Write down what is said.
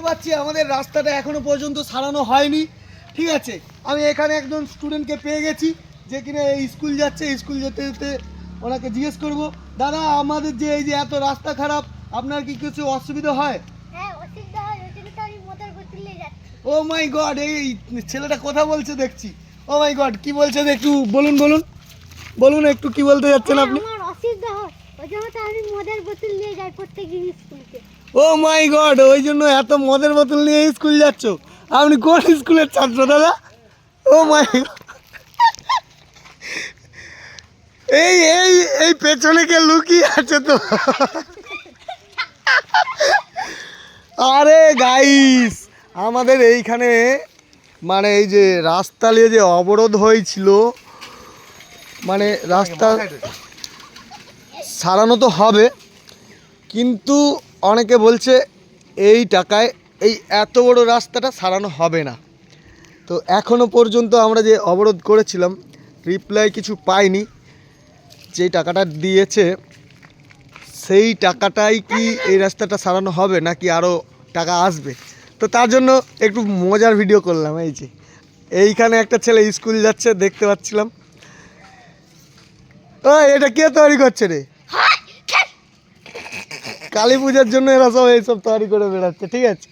পাচ্ছি আমাদের রাস্তাটা এখনো পর্যন্ত সারানো হয়নি। ঠিক আছে, আমি এখানে একজন স্টুডেন্টকে পেয়ে গেছি যে কিনা এই স্কুল যাচ্ছে। স্কুল যেতে যেতে ওনাকে জিজ্ঞেস করব, দাদা আমাদের যে এই যে এত রাস্তা খারাপ, আপনার কি কিছু অসুবিধা হয়? হ্যাঁ, অসুবিধা হয়, ওই জন্য তো আমি মোটর বোতল নিয়ে যাচ্ছি। ও মাই গড, এই ছেলেটা কথা বলছে দেখছি। ও মাই গড, কি বলছে একটু বলুন বলুন বলুন, একটু কি বলতে যাচ্ছেন আপনি? আমার অসুবিধা হয়, ওই জন্য তো আমি মোটর বোতল নিয়ে যাই প্রত্যেকদিন স্কুলে। ও মাই গড, ওই জন্য এত মদের বোতল নিয়ে স্কুল যাচ্ছ? আপনি কোন স্কুলের ছাত্র দাদা? ও মাই গড, এই এই এই পেছনে কে লুকিয়ে আছে তো? আরে গাইস, আমাদের এইখানে মানে এই যে রাস্তা নিয়ে যে অবরোধ হয়েছিল, মানে রাস্তা সারানো তো হবে, কিন্তু অনেকে বলছে এই টাকায় এই এত বড় রাস্তাটা সারানো হবে না। তো এখনও পর্যন্ত আমরা যে অবরোধ করেছিলাম রিপ্লাই কিছু পাইনি। যেই টাকাটা দিয়েছে সেই টাকাটাই কি এই রাস্তাটা সারানো হবে নাকি আরও টাকা আসবে? তো তার জন্য একটু মজার ভিডিও করলাম। এই যে এইখানে একটা ছেলে স্কুল যাচ্ছে দেখতে পাচ্ছিলাম। ও, এটা কে তৈরি করছে রে? কালী পূজার জন্য এরা সব এইসব তৈরি করে বেড়াচ্ছে। ঠিক আছে।